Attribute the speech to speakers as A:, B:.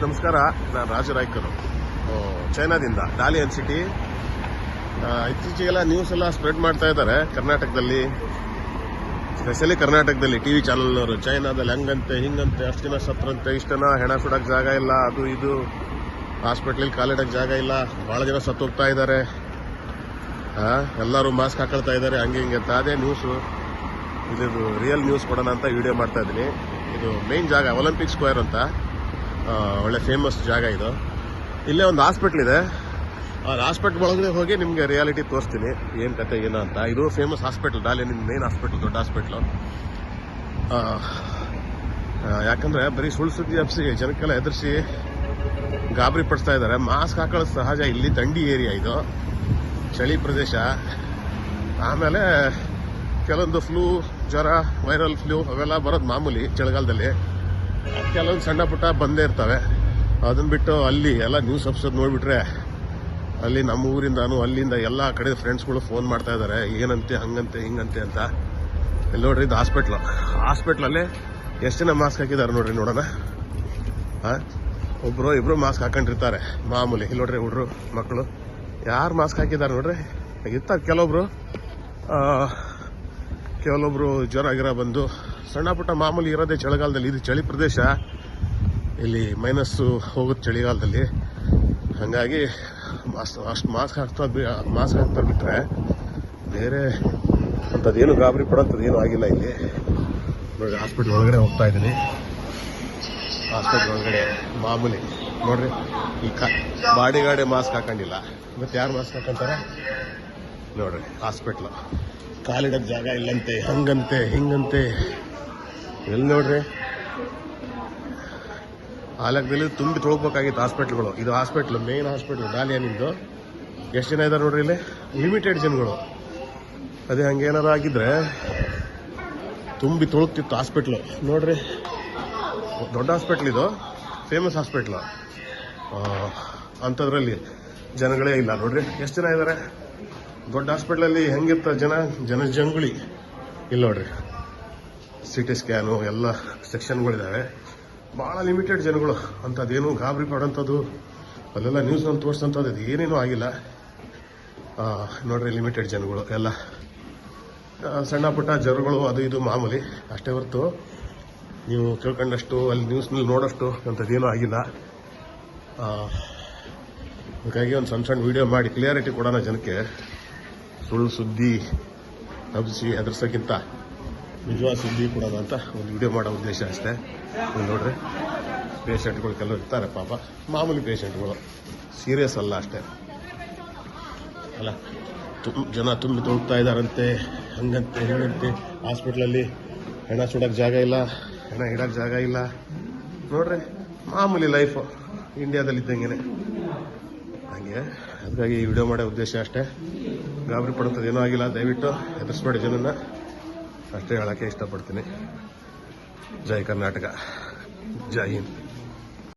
A: ನಮಸ್ಕಾರ. ನಾನು Raju ರಾಯ್ಕರು, ಚೈನಾದಿಂದ, ಡಾಲಿಯನ್ city. ಇತ್ತೀಚೆಗೆಲ್ಲ news ಎಲ್ಲ ಸ್ಪ್ರೆಡ್ ಮಾಡ್ತಾ ಇದ್ದಾರೆ ಕರ್ನಾಟಕದಲ್ಲಿ, ಸ್ಪೆಷಲಿ ಕರ್ನಾಟಕದಲ್ಲಿ ಟಿವಿ ಚಾನಲ್ನವರು. ಚೈನಾದಲ್ಲಿ ಹಂಗಂತೆ ಹಿಂಗಂತೆ, ಅಷ್ಟು ದಿನ ಸತ್ರಂತೆ, ಇಷ್ಟನ ಹೆಣ ಸುಡಕ್ಕೆ ಜಾಗ ಇಲ್ಲ, ಅದು ಇದು, ಹಾಸ್ಪಿಟ್ಲಲ್ಲಿ ಕಾಲಿಡಕ್ಕೆ ಜಾಗ ಇಲ್ಲ, ಭಾಳ ಜನ ಸತ್ತೋಗ್ತಾ ಇದ್ದಾರೆ, ಎಲ್ಲರೂ ಮಾಸ್ಕ್ ಹಾಕೊಳ್ತಾ ಇದ್ದಾರೆ, ಹಂಗೆ ಹಿಂಗೆ ಅಂತ. ಅದೇ ನ್ಯೂಸು. ಇದು ರಿಯಲ್ ನ್ಯೂಸ್ ಕೊಡೋಣ ಅಂತ ವಿಡಿಯೋ ಮಾಡ್ತಾ ಇದ್ದೀನಿ. ಇದು ಮೇನ್ ಜಾಗ ಒಲಿಂಪಿಕ್ ಸ್ಕ್ವೇರ್ ಅಂತ, ಒಳ್ಳೆ ಫೇಮಸ್ ಜಾಗ ಇದು. ಇಲ್ಲೇ ಒಂದು ಹಾಸ್ಪಿಟ್ಲ್ ಇದೆ. ಆ ಹಾಸ್ಪಿಟ್ಲ್ ಒಳಗಡೆ ಹೋಗಿ ನಿಮಗೆ ರಿಯಾಲಿಟಿ ತೋರಿಸ್ತೀನಿ, ಏನು ಕತೆ ಏನೋ ಅಂತ. ಇದು ಫೇಮಸ್ ಹಾಸ್ಪಿಟ್ಲ್, ಡಾಲಿಯನ್ ಮೇನ್ ಹಾಸ್ಪಿಟ್ಲ್, ದೊಡ್ಡ ಹಾಸ್ಪಿಟ್ಲು. ಯಾಕಂದರೆ ಬರೀ ಸುಳ್ಳು ಸುದ್ದಿ ಹಬ್ಸಿ ಜನಕ್ಕೆಲ್ಲ ಎದುರಿಸಿ ಗಾಬರಿ ಪಡಿಸ್ತಾ ಇದ್ದಾರೆ. ಮಾಸ್ಕ್ ಹಾಕೊಳ್ಳೋದು ಸಹಜ, ಇಲ್ಲಿ ಥಂಡಿ ಏರಿಯಾ, ಇದು ಚಳಿ ಪ್ರದೇಶ. ಆಮೇಲೆ ಕೆಲವೊಂದು ಫ್ಲೂ, ಜ್ವರ, ವೈರಲ್ ಫ್ಲೂ ಅವೆಲ್ಲ ಬರೋದು ಮಾಮೂಲಿ ಚಳಿಗಾಲದಲ್ಲಿ. ಕೆಲವೊಂದು ಸಣ್ಣ ಪುಟ್ಟ ಬಂದೇ ಇರ್ತವೆ. ಅದನ್ನ ಬಿಟ್ಟು ಅಲ್ಲಿ ಎಲ್ಲ ನ್ಯೂಸ್ ಎಪಿಸೋಡ್ ನೋಡಿಬಿಟ್ರೆ, ಅಲ್ಲಿ ನಮ್ಮ ಊರಿಂದಾನು ಅಲ್ಲಿಂದ ಎಲ್ಲ ಕಡೆ ಫ್ರೆಂಡ್ಸ್ಗಳು ಫೋನ್ ಮಾಡ್ತಾ ಇದ್ದಾರೆ, ಏನಂತೆ ಹಂಗಂತೆ ಹಿಂಗಂತೆ ಅಂತ. ಇಲ್ಲಿ ನೋಡ್ರಿ, ಇದು ಹಾಸ್ಪಿಟ್ಲಲ್ಲಿ ಎಷ್ಟು ಜನ ಮಾಸ್ಕ್ ಹಾಕಿದ್ದಾರೆ ನೋಡ್ರಿ, ನೋಡೋಣ. ಒಬ್ಬರು ಇಬ್ಬರು ಮಾಸ್ಕ್ ಹಾಕೊಂಡಿರ್ತಾರೆ ಮಾಮೂಲಿ. ಇಲ್ಲಿ ನೋಡ್ರಿ, ಹುಡ್ರು ಮಕ್ಕಳು ಯಾರು ಮಾಸ್ಕ್ ಹಾಕಿದ್ದಾರೆ ನೋಡ್ರಿ. ಇರ್ತಾರೆ ಕೆಲವೊಬ್ರು ಜ್ವರ ಗಿರ ಬಂದು, ಸಣ್ಣ ಪುಟ್ಟ ಮಾಮೂಲಿ ಇರೋದೇ ಚಳಿಗಾಲದಲ್ಲಿ. ಇದು ಚಳಿ ಪ್ರದೇಶ, ಇಲ್ಲಿ ಮೈನಸ್ಸು ಹೋಗುತ್ತೆ ಚಳಿಗಾಲದಲ್ಲಿ. ಹಾಗಾಗಿ ಅಷ್ಟು ಮಾಸ್ಕ್ ಹಾಕ್ತಾ ಬಿಟ್ರೆ ಬೇರೆ ಅಂಥದ್ದೇನು ಗಾಬರಿ ಪಡೋಂಥದ್ದು ಏನೂ ಆಗಿಲ್ಲ ಇಲ್ಲಿ. ನೋಡಿ, ಹಾಸ್ಪಿಟ್ಲ್ ಒಳಗಡೆ ಹೋಗ್ತಾ ಇದ್ದೀನಿ. ಹಾಸ್ಪಿಟ್ಲ್ ಒಳಗಡೆ ಮಾಮೂಲಿ ನೋಡ್ರಿ, ಈ ಬಾಡಿಗಾರ್ಡೆ ಮಾಸ್ಕ್ ಹಾಕೊಂಡಿಲ್ಲ, ಮತ್ತೆ ಯಾರು ಮಾಸ್ಕ್ ಹಾಕೊಂತಾರೆ ನೋಡ್ರಿ. ಹಾಸ್ಪಿಟ್ಲು ಕಾಲಿಡಕ್ಕೆ ಜಾಗ ಇಲ್ಲಂತೆ, ಹಂಗಂತೆ ಹಿಂಗಂತೆ. ಎಲ್ಲಿ ನೋಡ್ರಿ, ಆ ಲೆಕ್ಕದಲ್ಲಿ ತುಂಬಿ ತೊಳ್ಬೇಕಾಗಿತ್ತು ಹಾಸ್ಪಿಟ್ಲ್ಗಳು. ಇದು ಹಾಸ್ಪಿಟ್ಲು, ಮೇನ್ ಹಾಸ್ಪಿಟ್ಲು ಡಾಲಿಯನ್ನಿಂದು. ಎಷ್ಟು ಜನ ಇದ್ದಾರೆ ನೋಡ್ರಿ ಇಲ್ಲಿ, ಲಿಮಿಟೆಡ್ ಜನಗಳು. ಅದೇ ಹಂಗೇನಾರು ಆಗಿದ್ರೆ ತುಂಬಿ ತೊಳಗ್ತಿತ್ತು ಹಾಸ್ಪಿಟ್ಲು. ನೋಡ್ರಿ, ದೊಡ್ಡ ಹಾಸ್ಪಿಟ್ಲ್ ಇದು, ಫೇಮಸ್ ಹಾಸ್ಪಿಟ್ಲು. ಅಂಥದ್ರಲ್ಲಿ ಜನಗಳೇ ಇಲ್ಲ ನೋಡ್ರಿ, ಎಷ್ಟು ಜನ ಇದ್ದಾರೆ. ದೊಡ್ಡ ಹಾಸ್ಪಿಟ್ಲಲ್ಲಿ ಹೆಂಗಿರ್ತ ಜನಜಂಗುಳಿ. ಇಲ್ಲಿ ನೋಡ್ರಿ, ಸಿಟಿ ಸ್ಕ್ಯಾನು ಎಲ್ಲ ಸೆಕ್ಷನ್ಗಳಿದ್ದಾವೆ, ಭಾಳ ಲಿಮಿಟೆಡ್ ಜನಗಳು. ಅಂಥದ್ದೇನು ಗಾಬರಿ ಪಡೋಂಥದ್ದು, ಅಲ್ಲೆಲ್ಲ ನ್ಯೂಸ್ನಲ್ಲಿ ತೋರಿಸೋಂಥದ್ದು ಇದು ಏನೇನೂ ಆಗಿಲ್ಲ. ನೋಡ್ರಿ, ಲಿಮಿಟೆಡ್ ಜನಗಳು ಎಲ್ಲ, ಸಣ್ಣ ಪುಟ್ಟ ಜ್ವರಗಳು ಅದು ಇದು ಮಾಮೂಲಿ ಅಷ್ಟೇ ಹೊರತು ನೀವು ತಿಳ್ಕೊಂಡಷ್ಟು, ಅಲ್ಲಿ ನ್ಯೂಸ್ನಲ್ಲಿ ನೋಡೋಷ್ಟು ಅಂಥದ್ದೇನೂ ಆಗಿಲ್ಲ. ಹಾಗಾಗಿ ಒಂದು ಸಣ್ಣ ವಿಡಿಯೋ ಮಾಡಿ ಕ್ಲಿಯಾರಿಟಿ ಕೊಡೋಣ ಜನಕ್ಕೆ. ಸುಳ್ಳು ಸುದ್ದಿ ಹಬ್ಬಿಸಿ ಹೆದರ್ಸೋಕ್ಕಿಂತ ನಿಜವಾದ ಸುದ್ದಿ ಕೊಡೋಣ ಅಂತ ಒಂದು ವಿಡಿಯೋ ಮಾಡೋ ಉದ್ದೇಶ ಅಷ್ಟೇ. ನೀವು ನೋಡ್ರಿ, ಪೇಷಂಟ್ಗಳು ಕೆಲವರು ಇರ್ತಾರೆ ಪಾಪ, ಮಾಮೂಲಿ ಪೇಷಂಟ್ಗಳು, ಸೀರಿಯಸ್ ಅಲ್ಲ ಅಷ್ಟೇ ಅಲ್ಲ. ಜನ ತುಂಬಿ ತೊಳ್ತಾ ಇದ್ದಾರಂತೆ, ಹಂಗಂತೆ ಹಿಂಗಂತೆ. ಹಾಸ್ಪಿಟ್ಲಲ್ಲಿ ಹೆಣ ಸುಡೋಕ್ಕೆ ಜಾಗ ಇಲ್ಲ, ಹೆಣ ಇಡೋಕ್ಕೆ ಜಾಗ ಇಲ್ಲ. ನೋಡ್ರಿ, ಮಾಮೂಲಿ ಲೈಫು ಇಂಡಿಯಾದಲ್ಲಿ ಇದ್ದಂಗೆ ಹಂಗೆ. ಹಾಗಾಗಿ ಈ ವಿಡಿಯೋ ಮಾಡೋ ಉದ್ದೇಶ ಅಷ್ಟೇ. ಗಾಬರಿ ಪಡುವಂಥದ್ದು ಏನೂ ಆಗಿಲ್ಲ. ದಯವಿಟ್ಟು ಹೆದರ್ಸ್ಬೇಡಿ ಜನನ್ನ, ಅಷ್ಟೇ ಹೇಳೋಕ್ಕೆ ಇಷ್ಟಪಡ್ತೀನಿ. ಜೈ ಕರ್ನಾಟಕ, ಜೈ ಹಿಂದ್.